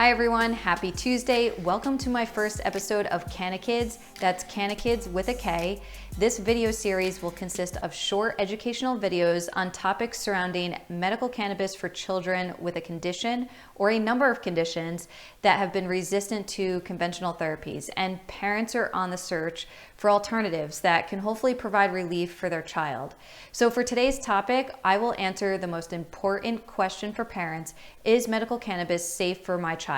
Hi everyone, happy Tuesday. Welcome to my first episode of Kannakids. That's Kannakids with a K. This video series will consist of short educational videos on topics surrounding medical cannabis for children with a condition or a number of conditions that have been resistant to conventional therapies, and parents are on the search for alternatives that can hopefully provide relief for their child. So for today's topic, I will answer the most important question for parents: is medical cannabis safe for my child?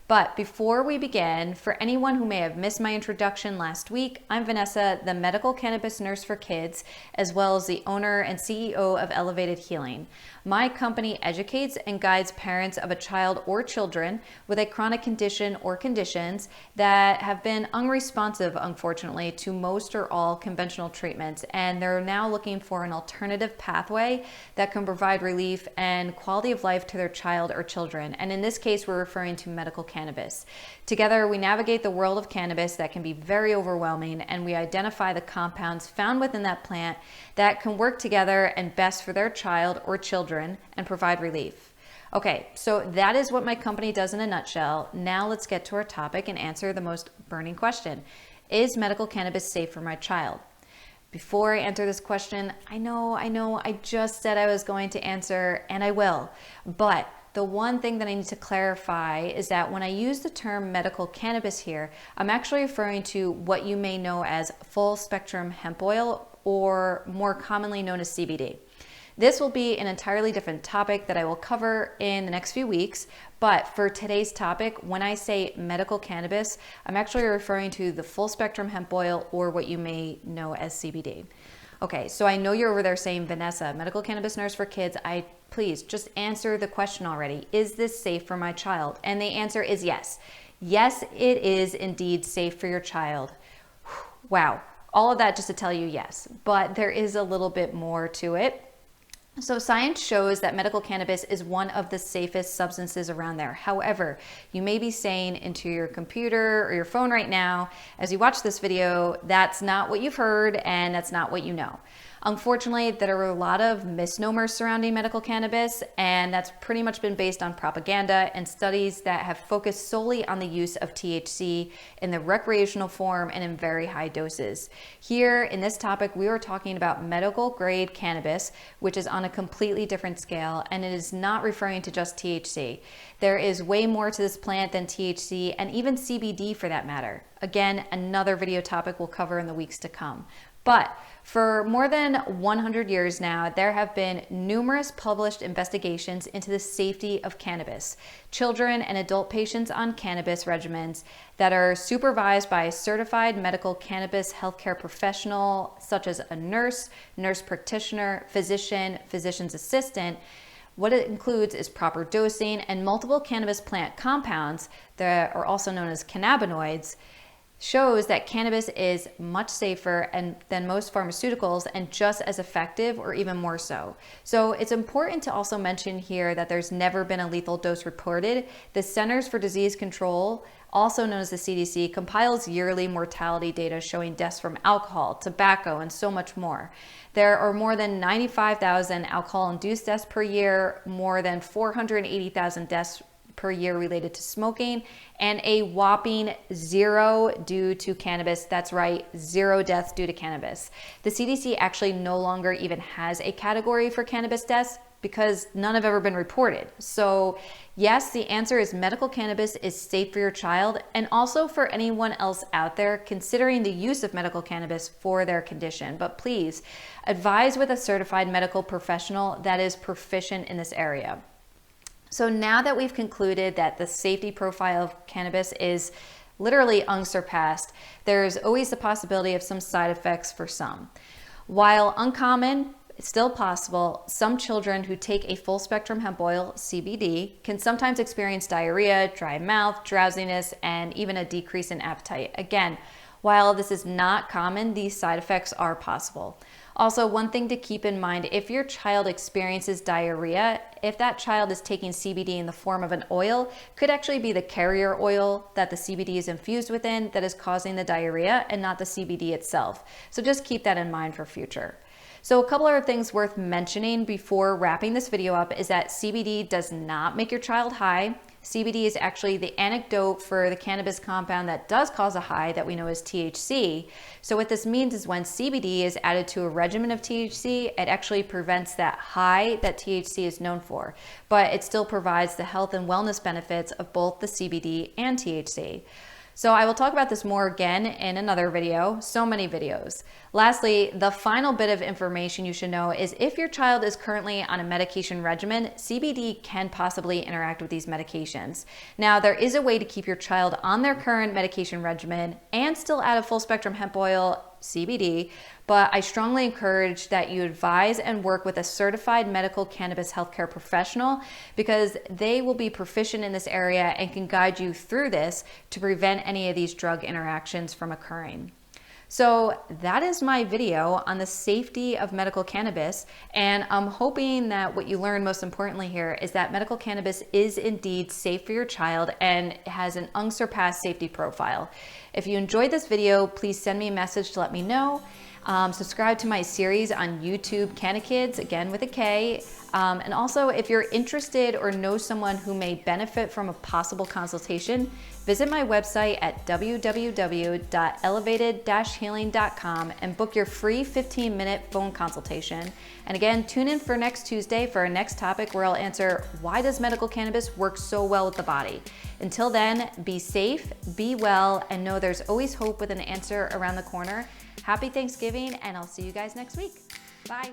But before we begin, for anyone who may have missed my introduction last week, I'm Vanessa, the medical cannabis nurse for kids, as well as the owner and CEO of Elevated Healing. My company educates and guides parents of a child or children with a chronic condition or conditions that have been unresponsive, unfortunately, to most or all conventional treatments, and they're now looking for an alternative pathway that can provide relief and quality of life to their child or children. And in this case, we're referring to medical cannabis. Together, we navigate the world of cannabis that can be very overwhelming, and we identify the compounds found within that plant that can work together and best for their child or children and provide relief. Okay, so that is what my company does in a nutshell. Now let's get to our topic and answer the most burning question: is medical cannabis safe for my child? Before I answer this question, I know, I just said I was going to answer, and I will, but the one thing that I need to clarify is that when I use the term medical cannabis here, I'm actually referring to what you may know as full spectrum hemp oil, or more commonly known as CBD. This will be an entirely different topic that I will cover in the next few weeks, but for today's topic, when I say medical cannabis, I'm actually referring to the full spectrum hemp oil, or what you may know as CBD. Okay, so I know you're over there saying, Vanessa, medical cannabis nurse for kids, please just answer the question already. Is this safe for my child? And the answer is yes. Yes, it is indeed safe for your child. Wow, all of that just to tell you yes, but there is a little bit more to it. So science shows that medical cannabis is one of the safest substances around there. However, you may be saying into your computer or your phone right now, as you watch this video, that's not what you've heard and that's not what you know. Unfortunately, there are a lot of misnomers surrounding medical cannabis, and that's pretty much been based on propaganda and studies that have focused solely on the use of THC in the recreational form and in very high doses. Here in this topic, we are talking about medical grade cannabis, which is on a completely different scale, and it is not referring to just THC. There is way more to this plant than THC, and even CBD for that matter. Again, another video topic we'll cover in the weeks to come. But for more than 100 years now, there have been numerous published investigations into the safety of cannabis. Children and adult patients on cannabis regimens that are supervised by a certified medical cannabis healthcare professional, such as a nurse, nurse practitioner, physician, physician's assistant. What it includes is proper dosing and multiple cannabis plant compounds that are also known as cannabinoids, shows that cannabis is much safer than most pharmaceuticals and just as effective, or even more so. So it's important to also mention here that there's never been a lethal dose reported. The Centers for Disease Control, also known as the CDC, compiles yearly mortality data showing deaths from alcohol, tobacco, and so much more. There are more than 95,000 alcohol-induced deaths per year, more than 480,000 deaths per year related to smoking, and a whopping 0 due to cannabis. That's right, 0 deaths due to cannabis. The CDC actually no longer even has a category for cannabis deaths because none have ever been reported. So yes, the answer is medical cannabis is safe for your child, and also for anyone else out there considering the use of medical cannabis for their condition. But please advise with a certified medical professional that is proficient in this area. So now that we've concluded that the safety profile of cannabis is literally unsurpassed, there's always the possibility of some side effects for some. While uncommon, it's still possible, some children who take a full spectrum hemp oil, CBD, can sometimes experience diarrhea, dry mouth, drowsiness, and even a decrease in appetite. Again, while this is not common, these side effects are possible. Also, one thing to keep in mind, if your child experiences diarrhea, if that child is taking CBD in the form of an oil, could actually be the carrier oil that the CBD is infused within that is causing the diarrhea, and not the CBD itself. So just keep that in mind for future. So a couple other things worth mentioning before wrapping this video up is that CBD does not make your child high. CBD is actually the antidote for the cannabis compound that does cause a high that we know as THC. So what this means is when CBD is added to a regimen of THC, it actually prevents that high that THC is known for, but it still provides the health and wellness benefits of both the CBD and THC. So I will talk about this more again in another video, so many videos. Lastly, the final bit of information you should know is if your child is currently on a medication regimen, CBD can possibly interact with these medications. Now, there is a way to keep your child on their current medication regimen and still add a full spectrum hemp oil, CBD, but I strongly encourage that you advise and work with a certified medical cannabis healthcare professional because they will be proficient in this area and can guide you through this to prevent any of these drug interactions from occurring. So that is my video on the safety of medical cannabis, and I'm hoping that what you learn most importantly here is that medical cannabis is indeed safe for your child and has an unsurpassed safety profile. If you enjoyed this video, please send me a message to let me know. Subscribe to my series on YouTube, Kannakids, again with a K. And also, if you're interested or know someone who may benefit from a possible consultation, visit my website at www.elevated-healing.com and book your free 15-minute phone consultation. And again, tune in for next Tuesday for our next topic where I'll answer why does medical cannabis work so well with the body. Until then, be safe, be well, and know there's always hope with an answer around the corner. Happy Thanksgiving, and I'll see you guys next week. Bye.